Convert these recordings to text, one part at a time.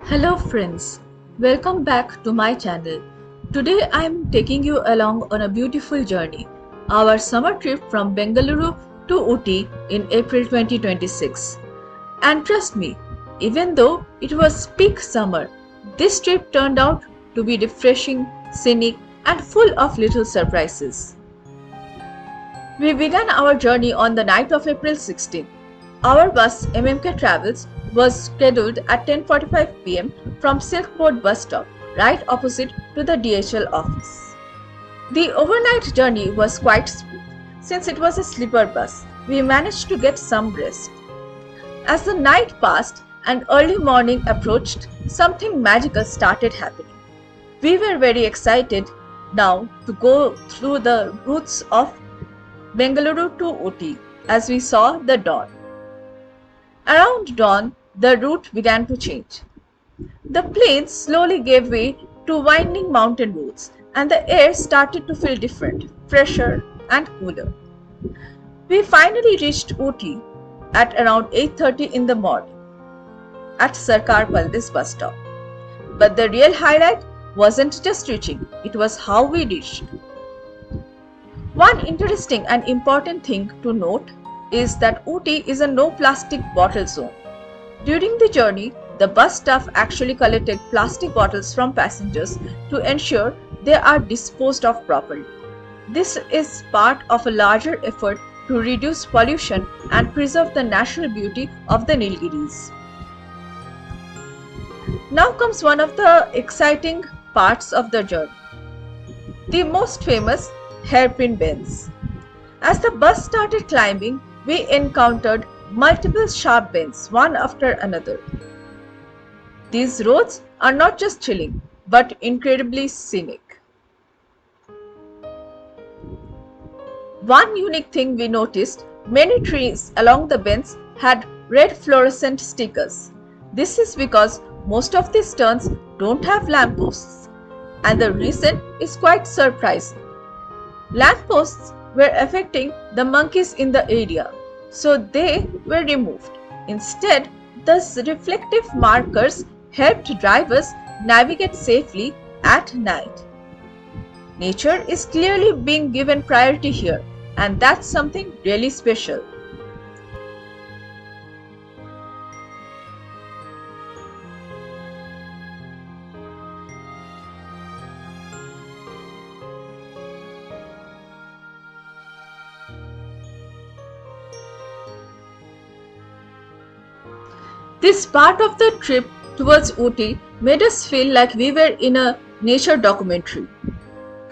Hello friends, welcome back to my channel. Today I am taking you along on a beautiful journey, our summer trip from Bengaluru to Ooty in April 2026. And trust me, even though it was peak summer, this trip turned out to be refreshing, scenic and full of little surprises. We began our journey on the night of April 16. Our bus MMK Travels was scheduled at 10:45 p.m. from Silk Road bus stop, right opposite to the DHL office. The overnight journey was quite smooth. Since it was a sleeper bus, we managed to get some rest. As the night passed and early morning approached, something magical started happening. We were very excited now to go through the routes of Bengaluru to Ooty as we saw the dawn. Around dawn, the route began to change. The plains slowly gave way to winding mountain roads, and the air started to feel different, fresher, and cooler. We finally reached Ooty at around 8:30 in the morning at Sarkar Paldes bus stop. But the real highlight wasn't just reaching, it was how we reached. One interesting and important thing to note is that Ooty is a no plastic bottle zone. During the journey, the bus staff actually collected plastic bottles from passengers to ensure they are disposed of properly. This is part of a larger effort to reduce pollution and preserve the natural beauty of the Nilgiris. Now comes one of the exciting parts of the journey, the most famous hairpin bends. As the bus started climbing, we encountered multiple sharp bends, one after another. These roads are not just chilling, but incredibly scenic. One unique thing we noticed, many trees along the bends had red fluorescent stickers. This is because most of these turns don't have lampposts, and the reason is quite surprising. Lampposts were affecting the monkeys in the area, so they were removed. Instead, the reflective markers helped drivers navigate safely at night. Nature is clearly being given priority here, and that's something really special. This part of the trip towards Ooty made us feel like we were in a nature documentary.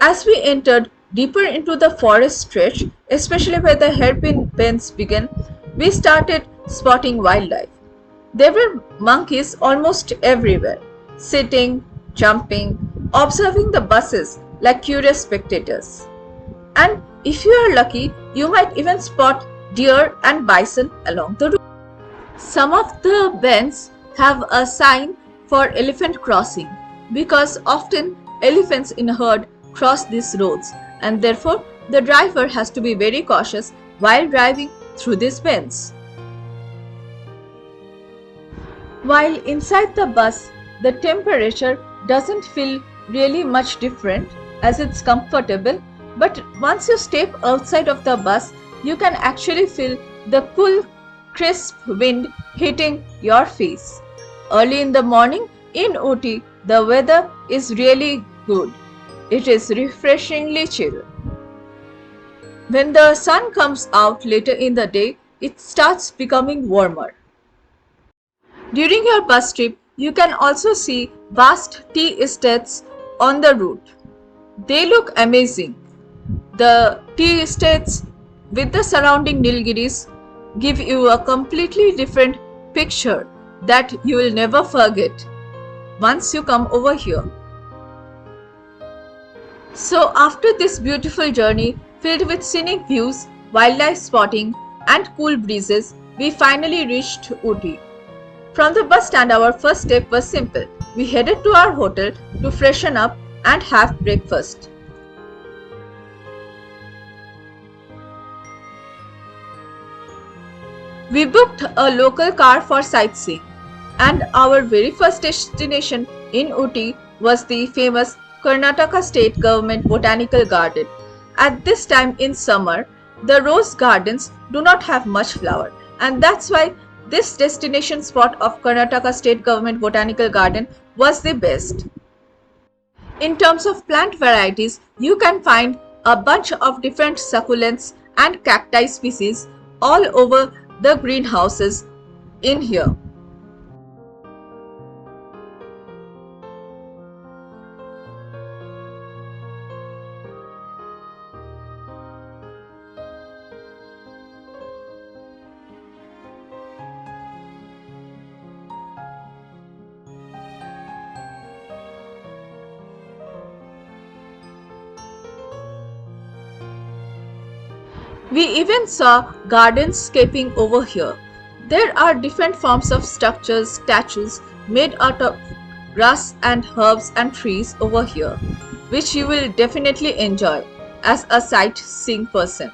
As we entered deeper into the forest stretch, especially where the hairpin bends began, we started spotting wildlife. There were monkeys almost everywhere, sitting, jumping, observing the buses like curious spectators. And if you are lucky, you might even spot deer and bison along the route. Some of the bends have a sign for elephant crossing because often elephants in a herd cross these roads, and therefore the driver has to be very cautious while driving through these bends. While inside the bus, the temperature doesn't feel really much different as it's comfortable, but once you step outside of the bus, you can actually feel the cool, crisp wind hitting your face. Early in the morning in Ooty, the weather is really good. It is refreshingly chill. When the sun comes out later in the day, it starts becoming warmer. During your bus trip, you can also see vast tea estates on the route. They look amazing. The tea estates with the surrounding Nilgiris give you a completely different picture that you will never forget once you come over here. So after this beautiful journey filled with scenic views, wildlife spotting and cool breezes, we finally reached Ooty. From the bus stand, our first step was simple. We headed to our hotel to freshen up and have breakfast. We booked a local car for sightseeing. And our very first destination in Ooty was the famous Karnataka State Government Botanical Garden. At this time in summer, the rose gardens do not have much flower, and that's why this destination spot of Karnataka State Government Botanical Garden was the best. In terms of plant varieties, you can find a bunch of different succulents and cacti species all over the greenhouses in here. We even saw gardenscaping over here. There are different forms of structures, statues made out of grass and herbs and trees over here, which you will definitely enjoy as a sightseeing person.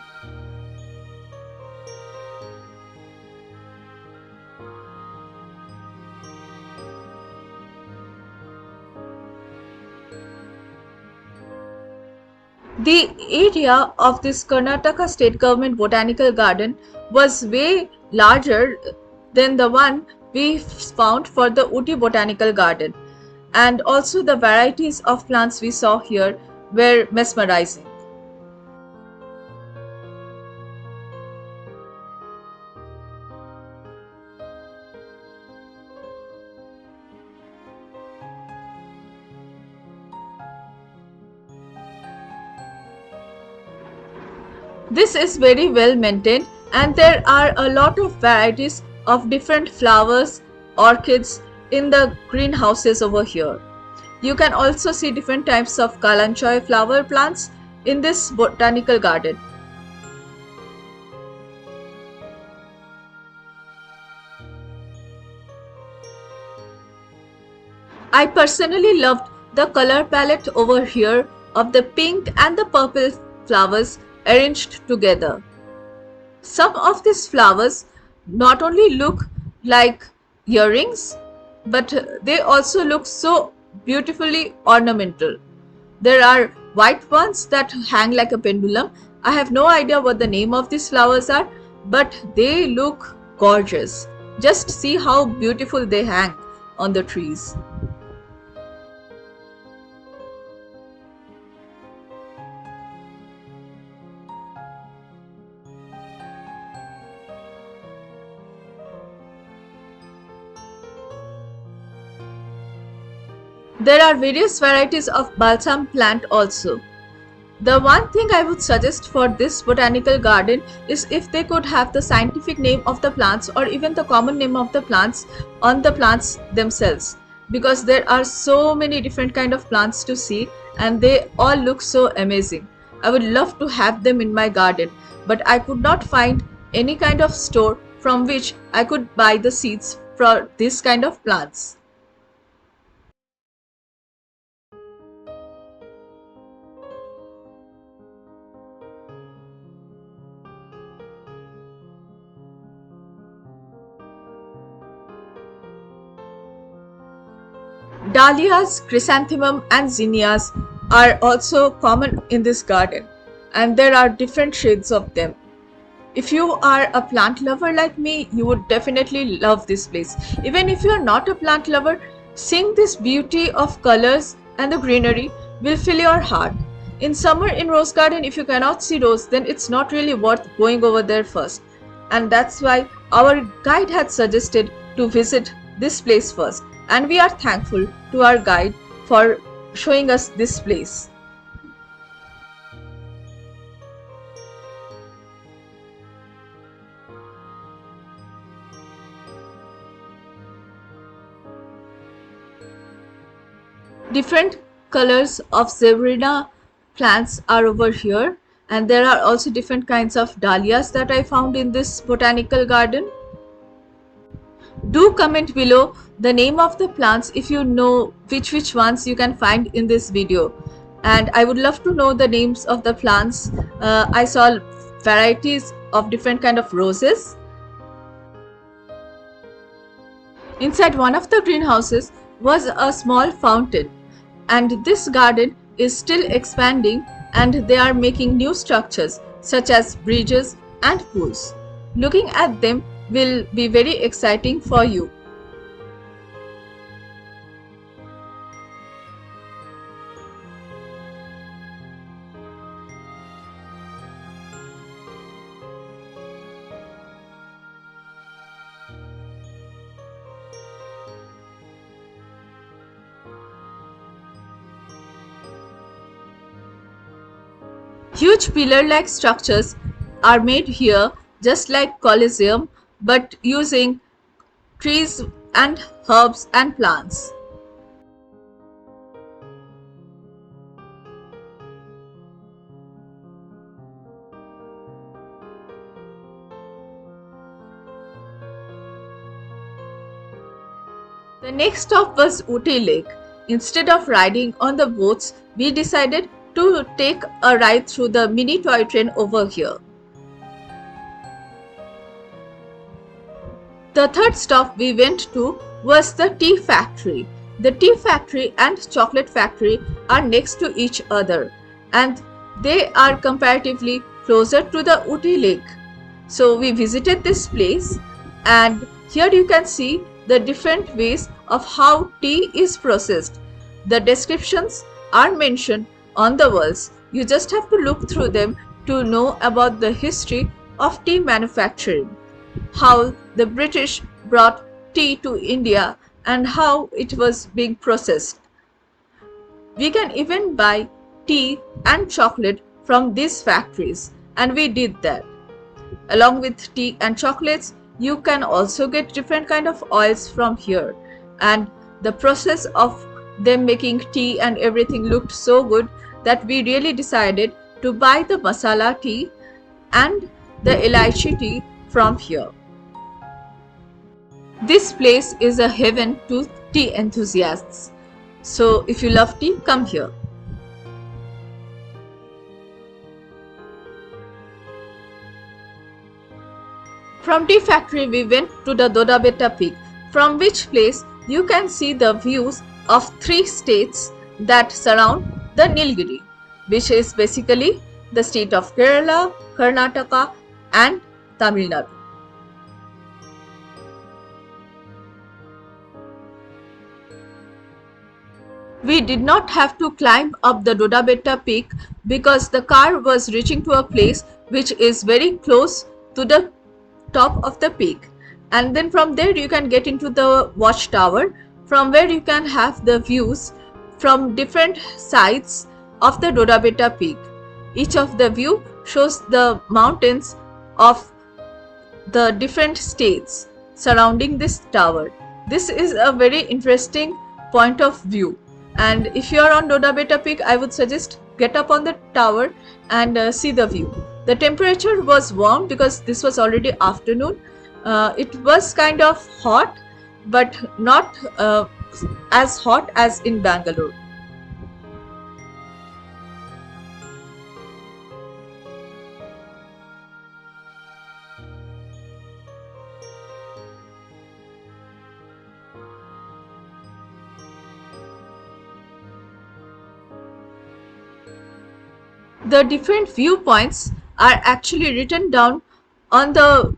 The area of this Karnataka State Government Botanical Garden was way larger than the one we found for the Ooty Botanical Garden, and also the varieties of plants we saw here were mesmerizing. This is very well maintained, and there are a lot of varieties of different flowers, orchids in the greenhouses over here. You can also see different types of kalanchoy flower plants in this botanical garden. I personally loved the color palette over here of the pink and the purple flowers arranged together. Some of these flowers not only look like earrings, but they also look so beautifully ornamental. There are white ones that hang like a pendulum. I have no idea what the name of these flowers are, but they look gorgeous. Just see how beautiful they hang on the trees. There are various varieties of balsam plant also. The one thing I would suggest for this botanical garden is if they could have the scientific name of the plants or even the common name of the plants on the plants themselves, because there are so many different kind of plants to see and they all look so amazing. I would love to have them in my garden, but I could not find any kind of store from which I could buy the seeds for this kind of plants. Dahlias, chrysanthemum and zinnias are also common in this garden, and there are different shades of them. If you are a plant lover like me, you would definitely love this place. Even if you are not a plant lover, seeing this beauty of colors and the greenery will fill your heart. In summer in Rose Garden, if you cannot see rose, then it's not really worth going over there first. And that's why our guide had suggested to visit this place first. And we are thankful to our guide for showing us this place. Different colors of Zebrina plants are over here, and there are also different kinds of dahlias that I found in this botanical garden. Do comment below the name of the plants if you know which ones you can find in this video, and I would love to know the names of the plants. I saw varieties of different kind of roses. Inside one of the greenhouses was a small fountain, and this garden is still expanding, and they are making new structures such as bridges and pools. Looking at them will be very exciting for you. Huge pillar-like structures are made here just like Colosseum, but using trees and herbs and plants. The next stop was Ooty Lake. Instead of riding on the boats, we decided to take a ride through the mini toy train over here. The third stop we went to was the tea factory. The tea factory and chocolate factory are next to each other, and they are comparatively closer to the Ooty Lake. So we visited this place, and here you can see the different ways of how tea is processed. The descriptions are mentioned on the walls. You just have to look through them to know about the history of tea manufacturing, how the British brought tea to India and how it was being processed. We can even buy tea and chocolate from these factories, and we did that. Along with tea and chocolates, you can also get different kind of oils from here, and the process of them making tea and everything looked so good that we really decided to buy the masala tea and the elaichi tea from here. This place is a heaven to tea enthusiasts. So if you love tea, come here. From tea factory we went to the Dodabetta Peak, from which place you can see the views of 3 states that surround the Nilgiri, which is basically the state of Kerala, Karnataka and Tamil Nadu. We did not have to climb up the Dodabetta Peak because the car was reaching to a place which is very close to the top of the peak, and then from there you can get into the watchtower, from where you can have the views from different sides of the Dodabetta Peak. Each of the view shows the mountains of the different states surrounding this tower. This is a very interesting point of view, and if you are on Dodabetta Peak, I would suggest get up on the tower and see the view. The temperature was warm because this was already afternoon. It was kind of hot, but not as hot as in Bangalore. The different viewpoints are actually written down on the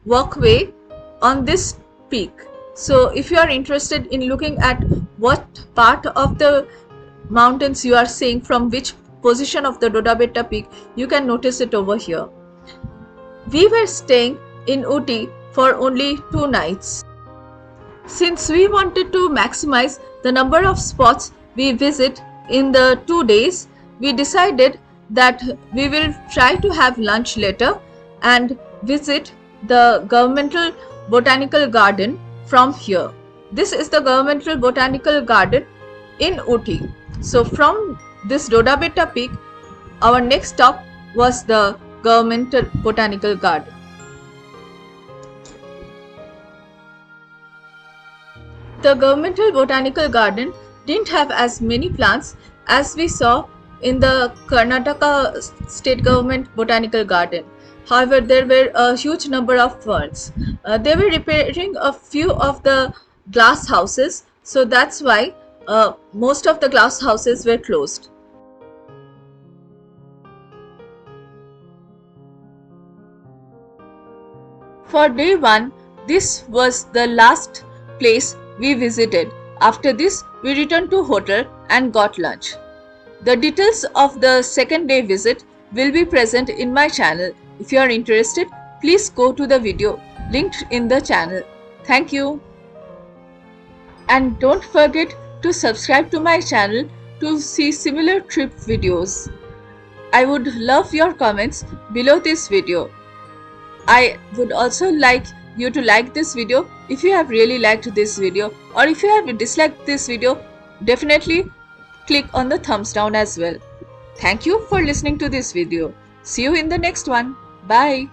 walkway on this peak. So if you are interested in looking at what part of the mountains you are seeing from which position of the Dodabetta Peak, you can notice it over here. We were staying in Ooty for only 2 nights. Since we wanted to maximize the number of spots we visit in the 2 days, we decided that we will try to have lunch later and visit the Governmental Botanical Garden from here. This is the Governmental Botanical Garden in Ooty. So from this Dodabetta Peak, our next stop was the Governmental Botanical Garden. The Governmental Botanical Garden didn't have as many plants as we saw in the Karnataka State Government Botanical Garden. However, there were a huge number of ferns. They were repairing a few of the glass houses, so that's why most of the glass houses were closed. For day 1, this was the last place we visited. After this, we returned to hotel and got lunch. The details of the second day visit will be present in my channel. If you are interested, please go to the video linked in the channel. Thank you. And don't forget to subscribe to my channel to see similar trip videos. I would love your comments below this video. I would also like you to like this video if you have really liked this video, or if you have disliked this video, definitely click on the thumbs down as well. Thank you for listening to this video. See you in the next one. Bye.